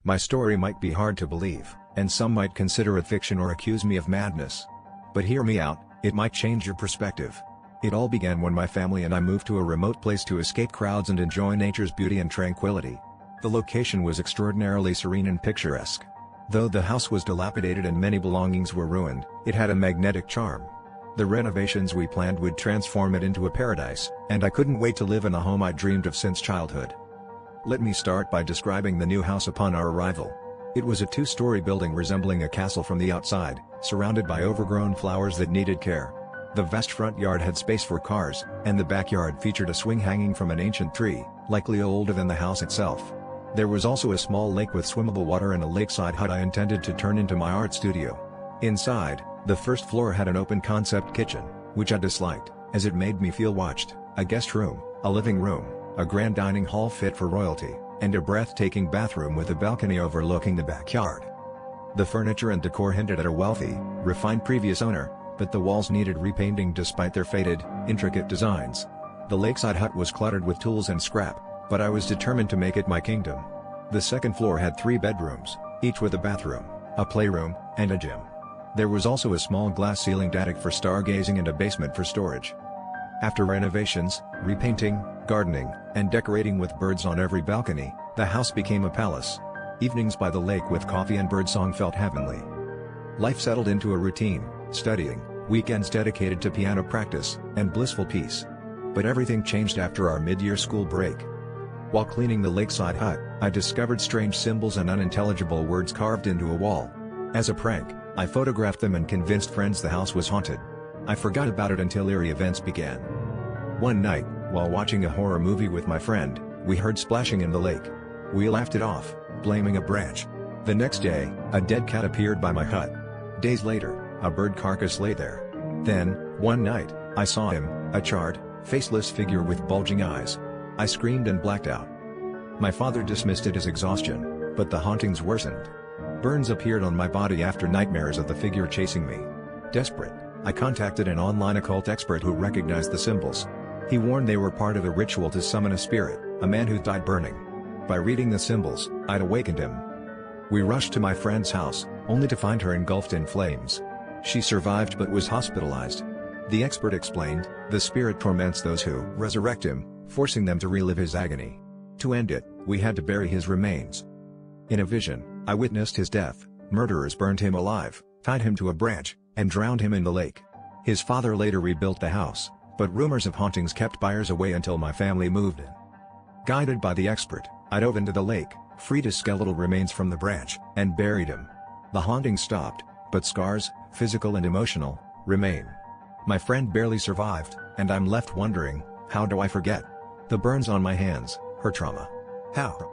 My story might be hard to believe, and some might consider it fiction or accuse me of madness. But hear me out, it might change your perspective. It all began when my family and I moved to a remote place to escape crowds and enjoy nature's beauty and tranquility. The location was extraordinarily serene and picturesque. Though the house was dilapidated and many belongings were ruined, it had a magnetic charm. The renovations we planned would transform it into a paradise, and I couldn't wait to live in a home I dreamed of since childhood. Let me start by describing the new house upon our arrival. It was a two-story building resembling a castle from the outside, surrounded by overgrown flowers that needed care. The vast front yard had space for cars, and the backyard featured a swing hanging from an ancient tree, likely older than the house itself. There was also a small lake with swimmable water and a lakeside hut I intended to turn into my art studio. Inside, the first floor had an open-concept kitchen, which I disliked, as it made me feel watched, a guest room, a living room, a grand dining hall fit for royalty, and a breathtaking bathroom with a balcony overlooking the backyard. The furniture and decor hinted at a wealthy, refined previous owner, but the walls needed repainting despite their faded, intricate designs. The lakeside hut was cluttered with tools and scrap, but I was determined to make it my kingdom. The second floor had 3 bedrooms, each with a bathroom, a playroom, and a gym. There was also a small glass-ceilinged attic for stargazing and a basement for storage. After renovations, repainting, gardening, and decorating with birds on every balcony, the house became a palace. Evenings by the lake with coffee and birdsong felt heavenly. Life settled into a routine, studying, weekends dedicated to piano practice, and blissful peace. But everything changed after our mid-year school break. While cleaning the lakeside hut, I discovered strange symbols and unintelligible words carved into a wall. As a prank, I photographed them and convinced friends the house was haunted. I forgot about it until eerie events began. One night, while watching a horror movie with my friend, we heard splashing in the lake. We laughed it off, blaming a branch. The next day, a dead cat appeared by my hut. Days later, a bird carcass lay there. Then, one night, I saw him, a charred, faceless figure with bulging eyes. I screamed and blacked out. My father dismissed it as exhaustion, but the hauntings worsened. Burns appeared on my body after nightmares of the figure chasing me. Desperate, I contacted an online occult expert who recognized the symbols. He warned they were part of a ritual to summon a spirit, a man who died burning. By reading the symbols, I'd awakened him. We rushed to my friend's house, only to find her engulfed in flames. She survived but was hospitalized. The expert explained, the spirit torments those who resurrect him, forcing them to relive his agony. To end it, we had to bury his remains. In a vision, I witnessed his death. Murderers burned him alive, tied him to a branch, and drowned him in the lake. His father later rebuilt the house, but rumors of hauntings kept buyers away until my family moved in. Guided by the expert, I dove into the lake, freed his skeletal remains from the branch, and buried him. The haunting stopped, but scars, physical and emotional, remain. My friend barely survived, and I'm left wondering, how do I forget? The burns on my hands, her trauma. How?